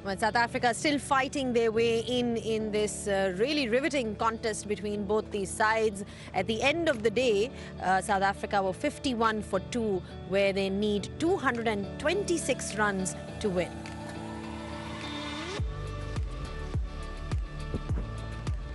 Well, South Africa still fighting their way in this really riveting contest between both these sides. At the end of the day, South Africa were 51 for 2, where they need 226 runs to win.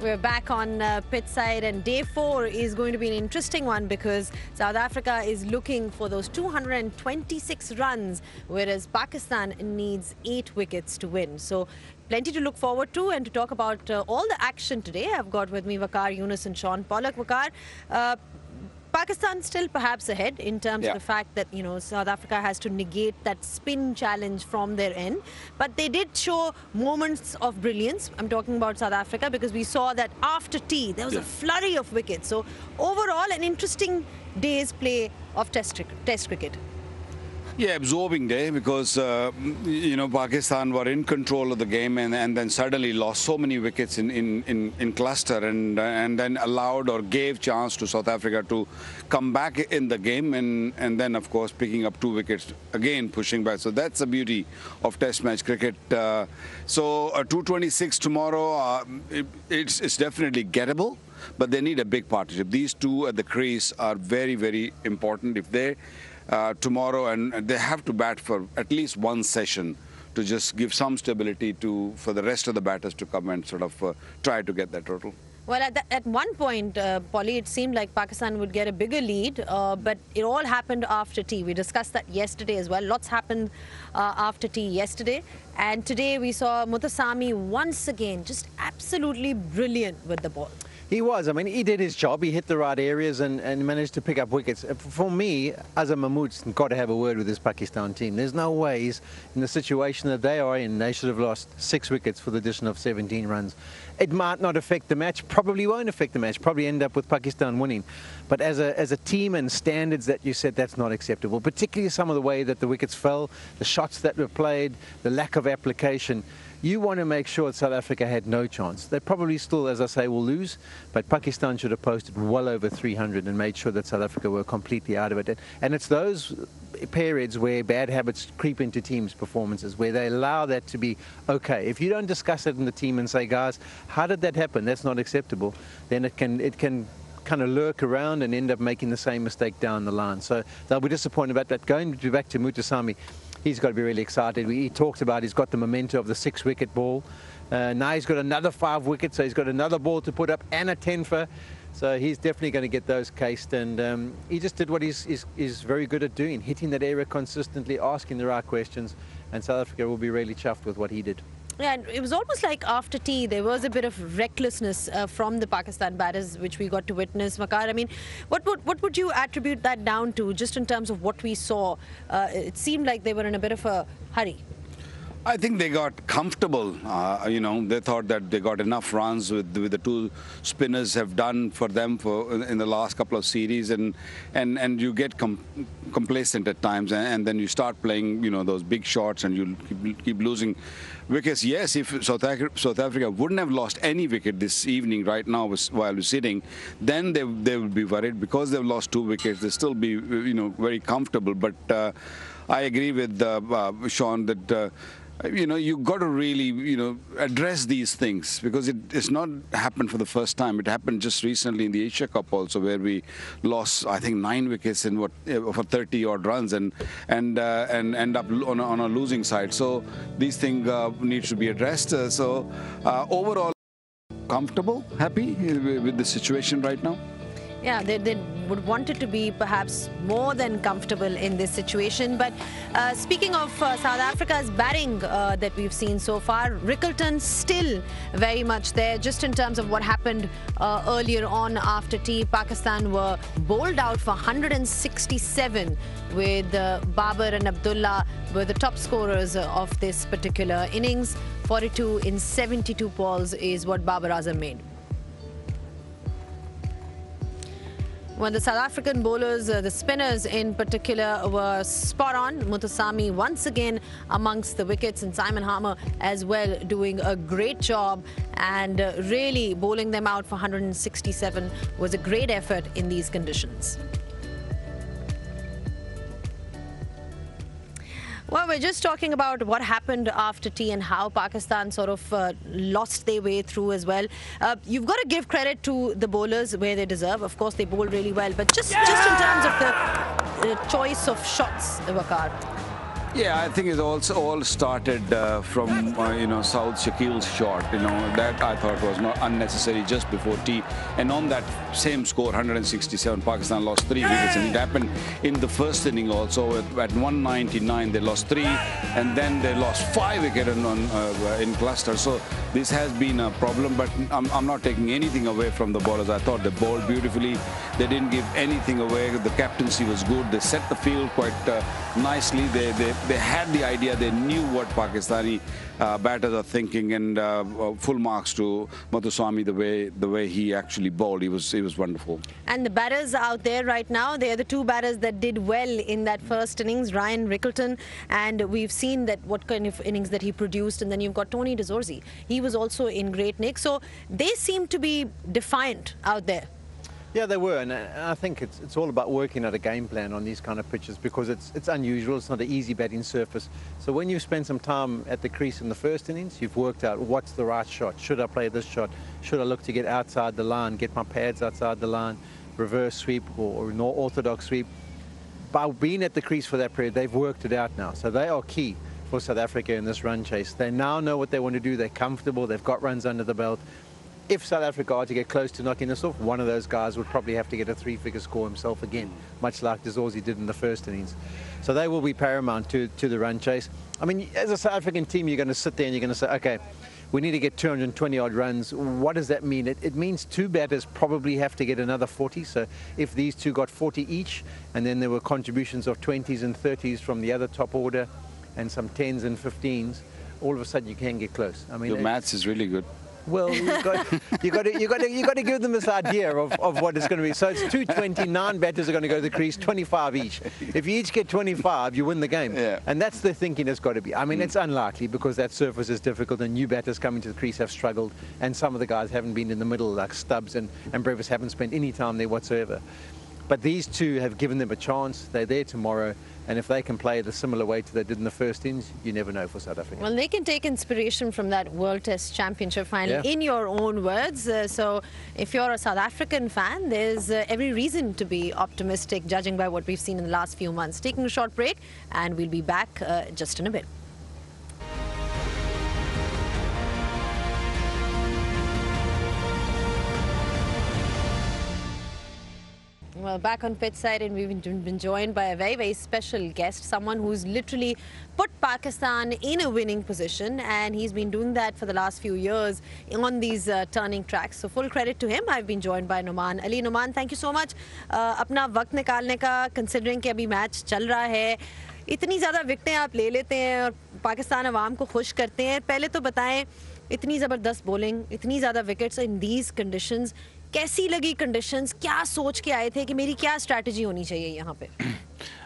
We're back on pitch side, and day 4 is going to be an interesting one because South Africa is looking for those 226 runs, whereas Pakistan needs 8 wickets to win. So plenty to look forward to, and to talk about all the action today, I've got with me Waqar Younis and Sean Pollock. Waqar, Pakistan still perhaps ahead in terms of the fact that, you know, South Africa has to negate that spin challenge from their end. But they did show moments of brilliance. I'm talking about South Africa because we saw that after tea, there was a flurry of wickets. So overall, an interesting day's play of Test cricket. Yeah, absorbing day because, you know, Pakistan were in control of the game and then suddenly lost so many wickets in cluster and then allowed or gave chance to South Africa to come back in the game and then, of course, picking up 2 wickets, again pushing back. So that's the beauty of Test match cricket. So 226 tomorrow, it's definitely gettable, but they need a big partnership. These two at the crease are very, very important. If they tomorrow, and they have to bat for at least one session to just give some stability for the rest of the batters to come and sort of try to get that total. Well, at one point, Polly, it seemed like Pakistan would get a bigger lead, but it all happened after tea. We discussed that yesterday as well. Lots happened after tea yesterday. And today we saw Muthusamy once again just absolutely brilliant with the ball. He was. I mean, he did his job. He hit the right areas and managed to pick up wickets. For me, as a Mahmood's got to have a word with this Pakistan team. There's no ways in the situation that they are in, they should have lost 6 wickets for the addition of 17 runs. It might not affect the match, probably won't affect the match, probably end up with Pakistan winning. But as a team and standards that you set, that's not acceptable, particularly some of the way that the wickets fell, the shots that were played, the lack of application. You want to make sure that South Africa had no chance. They probably still, as I say, will lose, but Pakistan should have posted well over 300 and made sure that South Africa were completely out of it. And it's those periods where bad habits creep into teams' performances, where they allow that to be okay. If you don't discuss it in the team and say, guys, how did that happen? That's not acceptable. Then it can kind of lurk around and end up making the same mistake down the line. So they'll be disappointed about that. Going back to Muthusamy, he's got to be really excited. He talked about he's got the momentum of the 6-wicket ball. Now he's got another 5 wickets, so he's got another ball to put up and a 10-for. So he's definitely going to get those cased. And he just did what he's very good at doing, hitting that area consistently, asking the right questions. And South Africa will be really chuffed with what he did. Yeah, and it was almost like after tea, there was a bit of recklessness from the Pakistan batters, which we got to witness. Waqar, I mean, what would you attribute that down to, just in terms of what we saw? It seemed like they were in a bit of a hurry. I think they got comfortable. You know, they thought that they got enough runs with the 2 spinners have done for them in the last couple of series, and you get complacent at times, and then you start playing, you know, those big shots, and you keep losing wickets. Yes, if South Africa wouldn't have lost any wicket this evening right now while we're sitting, then they would be worried because they've lost 2 wickets. They'll still be, you know, very comfortable. But I agree with Sean that. You know, you've got to really, you know, address these things because it's not happened for the first time. It happened just recently in the Asia Cup also, where we lost, I think, 9 wickets in for 30-odd runs and end up on a losing side. So these things need to be addressed. So overall, comfortable, happy with the situation right now. Yeah, they would want it to be perhaps more than comfortable in this situation. But speaking of South Africa's batting that we've seen so far, Rickleton still very much there. Just in terms of what happened earlier on after tea, Pakistan were bowled out for 167 with Babar and Abdullah were the top scorers of this particular innings. 42 in 72 balls is what Babar Azam made. When the South African bowlers, the spinners in particular, were spot on. Muthusamy once again amongst the wickets, and Simon Harmer as well doing a great job, and really bowling them out for 167 was a great effort in these conditions. Well, we're just talking about what happened after tea and how Pakistan sort of lost their way through as well. You've got to give credit to the bowlers where they deserve. Of course, they bowled really well, but just in terms of the choice of shots, Waqar. Yeah, I think it also all started from South Shakil's shot. That I thought was not unnecessary just before tea. And on that same score, 167, Pakistan lost 3 wickets, and it happened in the first inning also. At 199, they lost 3, and then they lost 5 wickets in cluster. So this has been a problem, but I'm not taking anything away from the bowlers. I thought they bowled beautifully. They didn't give anything away. The captaincy was good. They set the field quite nicely. They had the idea. They knew what Pakistani batters are thinking, and full marks to Mathuswamy the way he actually bowled. He was wonderful. And the batters out there right now, they are the 2 batters that did well in that first innings, Ryan Rickleton, and we've seen that what kind of innings that he produced. And then you've got Tony DeZorzi. He was also in great nick. So they seem to be defiant out there. Yeah, they were, and I think it's all about working out a game plan on these kind of pitches, because it's unusual. It's not an easy batting surface. So when you spend some time at the crease in the first innings, you've worked out what's the right shot. Should I play this shot? Should I look to get outside the line, get my pads outside the line, reverse sweep or an orthodox sweep? By being at the crease for that period, they've worked it out now. So they are key for South Africa in this run chase. They now know what they want to do. They're comfortable. They've got runs under the belt. If South Africa are to get close to knocking this off, one of those guys would probably have to get a 3-figure score himself again, much like DeZorzi did in the first innings. So they will be paramount to the run chase. I mean, as a South African team, you're going to sit there and you're going to say, okay, we need to get 220-odd runs. What does that mean? It means 2 batters probably have to get another 40. So if these 2 got 40 each, and then there were contributions of 20s and 30s from the other top order, and some 10s and 15s, all of a sudden you can get close. I mean, your maths is really good. Well, you got to give them this idea of what it's going to be. So it's 229 batters are going to go to the crease, 25 each. If you each get 25, you win the game. Yeah. And that's the thinking that's got to be. I mean, it's unlikely because that surface is difficult, and new batters coming to the crease have struggled, and some of the guys haven't been in the middle, like Stubbs and Brevis haven't spent any time there whatsoever. But these 2 have given them a chance. They're there tomorrow. And if they can play the similar way to they did in the first innings, you never know for South Africa. Well, they can take inspiration from that World Test Championship final in your own words. So if you're a South African fan, there's every reason to be optimistic, judging by what we've seen in the last few months. Taking a short break, and we'll be back just in a bit. Well, back on pitch side, and we've been joined by a very, very special guest, someone who's literally put Pakistan in a winning position, and he's been doing that for the last few years on these turning tracks. So full credit to him. I've been joined by Noman Ali. Noman, thank you so much. अपना वक्त निकालने का, considering कि अभी match चल रहा है, इतनी ज़्यादा विकेटें आप ले लेते हैं और पाकिस्तान अवाम को खुश करते हैं. पहले तो बताएं, इतनी ज़बरदस्त बॉलिंग, इतनी ज़्यादा विकेट्स इन दीज कंडीशंस, कैसी लगी कंडीशंस? क्या सोच के आए थे कि मेरी क्या स्ट्रैटेजी होनी चाहिए यहाँ पे?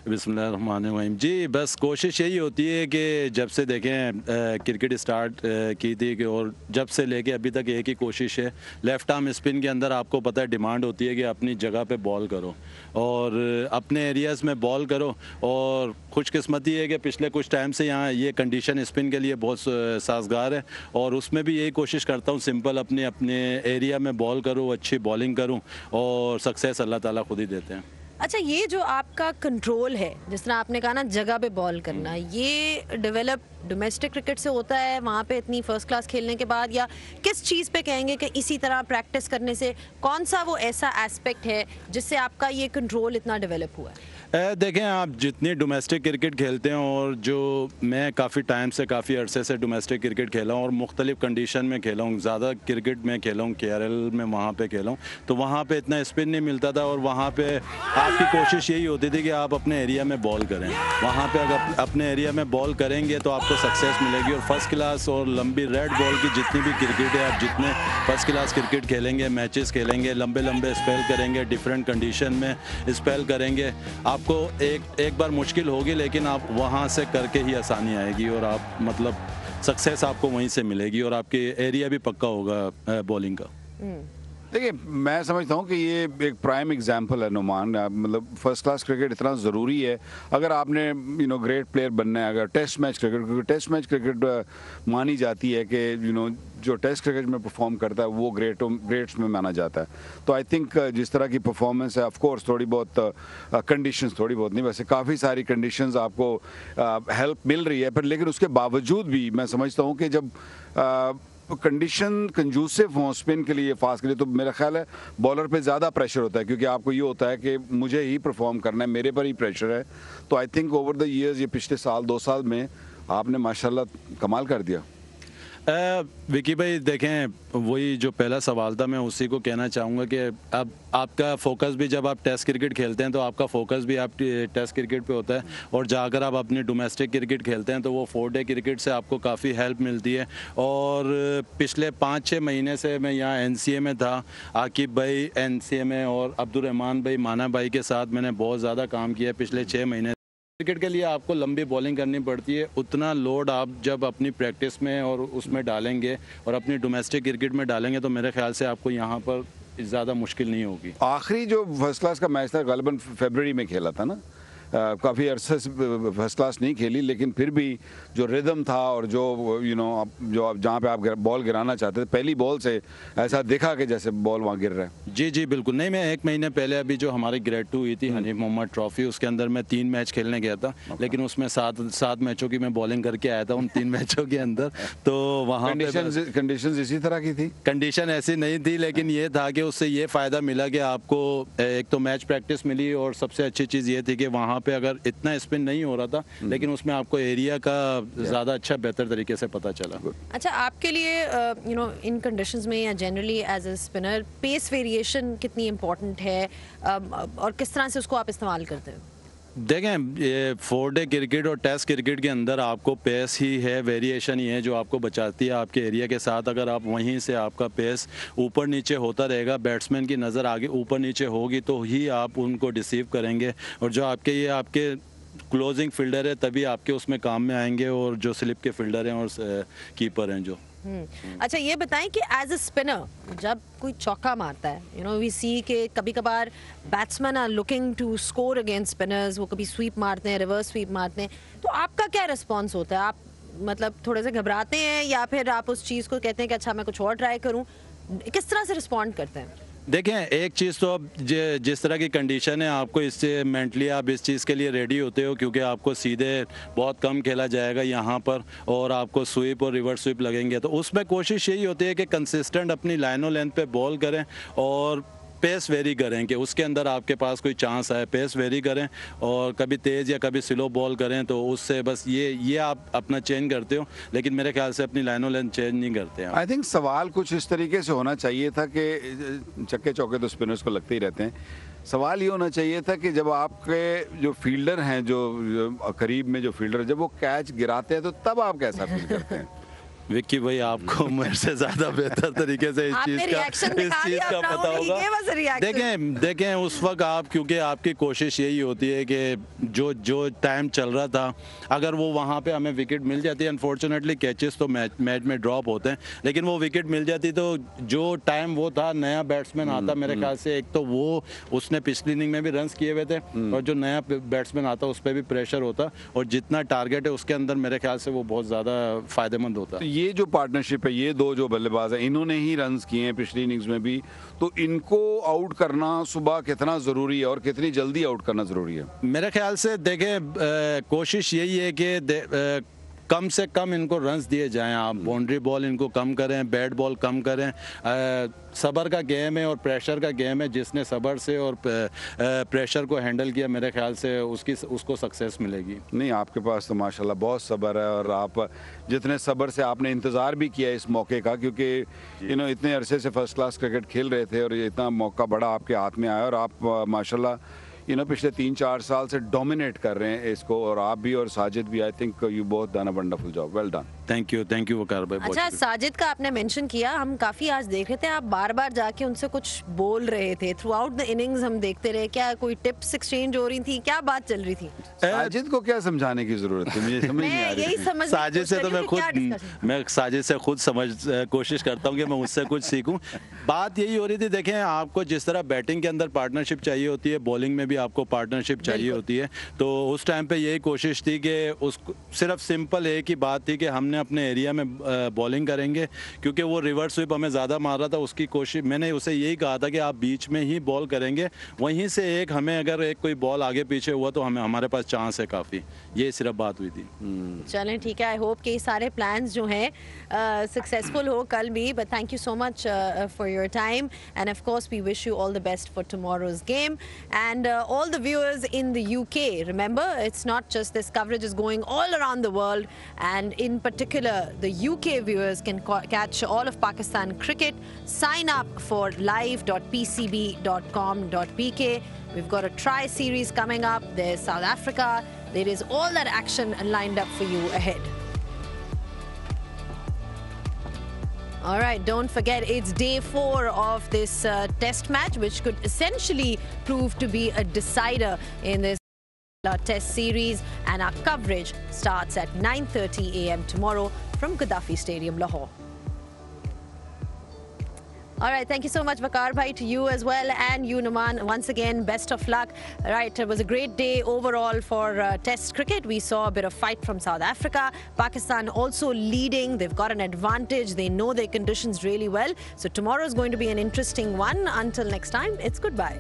बिस्मिल्लाहिर्रहमानिर्रहीम जी, बस कोशिश यही होती है कि जब से देखें क्रिकेट स्टार्ट की थी कि और जब से लेके अभी तक एक ही कोशिश है, लेफ़्ट आर्म स्पिन के अंदर आपको पता है डिमांड होती है कि अपनी जगह पे बॉल करो और अपने एरियाज़ में बॉल करो. और खुशकिस्मती है कि पिछले कुछ टाइम से यहाँ ये कंडीशन स्पिन के लिए बहुत साजगार है, और उसमें भी यही कोशिश करता हूँ सिंपल अपने एरिया में बॉल करूँ, अच्छी बॉलिंग करूँ, और सक्सेस अल्लाह ताला खुद ही देते हैं. अच्छा, ये जो आपका कंट्रोल है, जिस तरह आपने कहा ना जगह पे बॉल करना, ये डेवलप डोमेस्टिक क्रिकेट से होता है वहाँ पे इतनी फर्स्ट क्लास खेलने के बाद, या किस चीज़ पे कहेंगे कि इसी तरह प्रैक्टिस करने से कौन सा वो ऐसा एस्पेक्ट है जिससे आपका ये कंट्रोल इतना डेवलप हुआ है? देखें, आप जितनी डोमेस्टिक क्रिकेट खेलते हैं, और जो मैं काफ़ी टाइम से काफ़ी अरसे से डोमेस्टिक क्रिकेट खेला हूँ और मुख्तलिफ कंडीशन में खेला हूँ, ज़्यादा क्रिकेट में खेला हूँ, KRL में वहाँ पे खेला हूँ, तो वहाँ पे इतना स्पिन नहीं मिलता था, और वहाँ पे आपकी कोशिश यही होती थी कि आप अपने एरिया में बॉल करें. वहाँ पे अगर अपने एरिया में बॉल करेंगे तो आपको सक्सेस मिलेगी. और फर्स्ट क्लास और लंबी रेड बॉल की जितनी भी क्रिकेट है, आप जितने फर्स्ट क्लास क्रिकेट खेलेंगे, मैचेस खेलेंगे, लंबे लंबे स्पेल करेंगे, डिफरेंट कंडीशन में स्पेल करेंगे, आपको एक बार मुश्किल होगी, लेकिन आप वहाँ से करके ही आसानी आएगी, और आप मतलब सक्सेस आपको वहीं से मिलेगी, और आपके एरिया भी पक्का होगा बॉलिंग का. देखिए, मैं समझता हूँ कि ये एक प्राइम एग्जांपल है नुमान, मतलब फर्स्ट क्लास क्रिकेट इतना ज़रूरी है। अगर आपने ग्रेट प्लेयर बनना है, अगर टेस्ट मैच क्रिकेट, क्योंकि टेस्ट मैच क्रिकेट मानी जाती है कि जो टेस्ट क्रिकेट में परफॉर्म करता है वो ग्रेट्स में माना जाता है। तो आई थिंक जिस तरह की परफॉर्मेंस है, ऑफ कोर्स थोड़ी बहुत कंडीशंस, थोड़ी बहुत नहीं वैसे काफ़ी सारी कंडीशंस आपको हेल्प मिल रही है, पर लेकिन उसके बावजूद भी मैं समझता हूँ कि जब कंडीशन कंजूसिव हों स्पिन के लिए, फास्ट के लिए, तो मेरा ख्याल है बॉलर पे ज़्यादा प्रेशर होता है, क्योंकि आपको ये होता है कि मुझे ही परफॉर्म करना है, मेरे पर ही प्रेशर है। तो I think over the years, ये पिछले साल 2 साल में आपने माशाल्लाह कमाल कर दिया। विकी भाई देखें, वही जो पहला सवाल था मैं उसी को कहना चाहूँगा कि अब आपका फोकस भी, जब आप टेस्ट क्रिकेट खेलते हैं तो आपका फोकस भी आप टेस्ट क्रिकेट पे होता है, और जाकर आप अपनी डोमेस्टिक क्रिकेट खेलते हैं तो वो 4 डे क्रिकेट से आपको काफ़ी हेल्प मिलती है। और पिछले 5-6 महीने से मैं यहाँ NCA में था, आकिब भाई NCA में और अब्दुलरहमान भाई, माना भाई के साथ मैंने बहुत ज़्यादा काम किया पिछले 6 महीने। क्रिकेट के लिए आपको लंबी बॉलिंग करनी पड़ती है, उतना लोड आप जब अपनी प्रैक्टिस में और उसमें डालेंगे और अपनी डोमेस्टिक क्रिकेट में डालेंगे तो मेरे ख्याल से आपको यहाँ पर ज़्यादा मुश्किल नहीं होगी। आखिरी जो फर्स्ट क्लास का मैच था गालिबन फरवरी में खेला था ना, काफ़ी अरसे से फर्स्ट क्लास नहीं खेली, लेकिन फिर भी जो रिदम था और जो जो आप जहाँ पे आप बॉल गिराना चाहते थे, पहली बॉल से ऐसा दिखा कि जैसे बॉल वहाँ गिर रहा है। जी जी बिल्कुल। नहीं, मैं 1 महीने पहले अभी जो हमारी ग्रेड 2 हुई थी हनीफ मोहम्मद ट्रॉफी, उसके अंदर मैं 3 मैच खेलने गया था, लेकिन उसमें 7 मैचों की मैं बॉलिंग करके आया था उन 3 मैचों के अंदर। तो वहाँ कंडीशंस इसी तरह की थी? कंडीशन ऐसी नहीं थी, लेकिन ये था कि उससे ये फ़ायदा मिला कि आपको एक तो मैच प्रैक्टिस मिली, और सबसे अच्छी चीज़ ये थी कि वहाँ पे अगर इतना स्पिन नहीं हो रहा था, लेकिन उसमें आपको एरिया का ज़्यादा अच्छा बेहतर तरीके से पता चला। अच्छा, आपके लिए इन कंडीशंस में या generally as a spinner pace variation कितनी इम्पोर्टेंट है, और किस तरह से उसको आप इस्तेमाल करते हैं? देखें, ये 4 डे क्रिकेट और टेस्ट क्रिकेट के अंदर आपको पेस ही है, वेरिएशन ही है जो आपको बचाती है आपके एरिया के साथ। अगर आप वहीं से आपका पेस ऊपर नीचे होता रहेगा, बैट्समैन की नज़र आगे ऊपर नीचे होगी तो ही आप उनको डिसीव करेंगे, और जो आपके आपके क्लोजिंग फील्डर है तभी आपके उसमें काम में आएंगे, और जो स्लिप के फील्डर हैं और कीपर हैं जो। अच्छा, ये बताएं कि एज अ स्पिनर जब कोई चौका मारता है, वी सी के कभी कभार batsman are looking to score against spinners, वो कभी स्वीप मारते हैं, रिवर्स स्वीप मारते हैं, तो आपका क्या रिस्पॉन्स होता है? आप मतलब थोड़े से घबराते हैं या फिर आप उस चीज़ को कहते हैं कि अच्छा मैं कुछ और ट्राई करूं? किस तरह से रिस्पॉन्ड करते हैं? देखें, एक चीज़ तो अब जिस तरह की कंडीशन है आपको इससे मेंटली आप इस चीज़ के लिए रेडी होते हो, क्योंकि आपको सीधे बहुत कम खेला जाएगा यहाँ पर और आपको स्वीप और रिवर्स स्वीप लगेंगे, तो उसमें कोशिश यही होती है कि कंसिस्टेंट अपनी लाइनों लेंथ पे बॉल करें और पेस वेरी करें कि उसके अंदर आपके पास कोई चांस आए, पेस वेरी करें और कभी तेज़ या कभी स्लो बॉल करें, तो उससे बस ये आप अपना चेंज करते हो, लेकिन मेरे ख्याल से अपनी लाइनों लेंथ चेंज नहीं करते हैं। आई थिंक सवाल कुछ इस तरीके से होना चाहिए था कि चक्के चौके तो स्पिनर्स को लगते ही रहते हैं, सवाल ये होना चाहिए था कि जब आपके जो फील्डर हैं, जो करीब में जो फील्डर, जब वो कैच गिराते हैं तो तब आप कैसा फील करते हैं? विक्की भाई, आपको मेरे से ज़्यादा बेहतर तरीके से इस चीज़ का पता होगा। देखें उस वक्त आप, क्योंकि आपकी कोशिश यही होती है कि जो टाइम चल रहा था, अगर वो वहाँ पे हमें विकेट मिल जाती है, अनफॉर्चुनेटली कैचेस तो मैच में ड्रॉप होते हैं, लेकिन वो विकेट मिल जाती तो जो टाइम वो था, नया बैट्समैन आता, मेरे ख्याल से एक तो वो उसने पिछली इनिंग में भी रन्स किए हुए थे, और जो नया बैट्समैन आता उस पर भी प्रेशर होता, और जितना टारगेट है उसके अंदर मेरे ख्याल से वो बहुत ज़्यादा फ़ायदेमंद होता। ये जो पार्टनरशिप है, ये दो जो बल्लेबाज हैं, इन्होंने ही रन्स किए हैं पिछली इनिंग्स में भी, तो इनको आउट करना सुबह कितना ज़रूरी है और कितनी जल्दी आउट करना ज़रूरी है? मेरे ख्याल से देखें, कोशिश यही है कि कम से कम इनको रन्स दिए जाएं, आप बाउंड्री बॉल इनको कम करें, बैट बॉल कम करें। सब्र का गेम है और प्रेशर का गेम है, जिसने सब्र से और प्रेशर को हैंडल किया, मेरे ख्याल से उसको सक्सेस मिलेगी। नहीं, आपके पास तो माशाल्लाह बहुत सब्र है, और आप जितने सब्र से आपने इंतज़ार भी किया इस मौके का, क्योंकि इतने अरसे से फर्स्ट क्लास क्रिकेट खेल रहे थे और ये इतना मौका बड़ा आपके हाथ में आया, और आप माशाल्लाह पिछले 3-4 साल से डोमिनेट कर रहे हैं इसको, और आप भी और साजिद भी, I think you both done a wonderful job, well done. Thank you Waqar भाई। अच्छा, साजिद का आपने मेंशन किया, हम काफी आज देख रहे थे आप बार बार जाके उनसे कुछ बोल रहे थे थ्रू आउट द इनिंग्स, हम देखते रहे, क्या कोई टिप्स एक्सचेंज हो रही थी, क्या बात चल रही थी? साजिद को क्या समझाने की जरूरत है, मुझे समझ नहीं आ रही। यही समझ साजिद से तो मैं साजिद से खुद कोशिश करता हूँ कि मैं उससे कुछ सीखूं। बात यही हो रही थी, देखें आपको जिस तरह बैटिंग के अंदर पार्टनरशिप चाहिए होती है, बॉलिंग में भी आपको पार्टनरशिप चाहिए होती है, तो उस टाइम पे यही कोशिश थी कि उस सिर्फ सिंपल एक ही बात थी कि हमने अपने एरिया में बॉलिंग करेंगे, क्योंकि वो रिवर्स स्वीप हमें ज़्यादा मार रहा था। उसकी कोशिश मैंने उसे यही कहा था कि आप बीच में ही बॉल करेंगे, वहीं से एक हमें अगर एक कोई बॉल आगे पीछे हुआ तो हमारे पास चांस है काफ़ी, ये सिर्फ बात हुई थी। चलें ठीक है, आई होप कि सारे प्लान्स जो हैं सक्सेसफुल हो कल भी, but thank you so much for your time and of course we wish you all the best for tomorrow's game, and all the viewers in the UK, remember it's not just this coverage is going all around the world, and in particular the UK viewers can catch all of Pakistan cricket. Sign up for live.pcb.com.pk. we've got a try series coming up, there's South Africa, there is all that action lined up for you ahead. All right, don't forget it's day 4 of this test match, which could essentially prove to be a decider in this test series, and our coverage starts at 9:30 a.m. tomorrow from Gaddafi Stadium, Lahore. All right, thank you so much, Vakar bhai, to you as well, and you, Numan, once again, best of luck. Right, it was a great day overall for Test cricket. We saw a bit of fight from South Africa. Pakistan also leading. They've got an advantage. They know their conditions really well. So tomorrow is going to be an interesting one. Until next time, it's goodbye.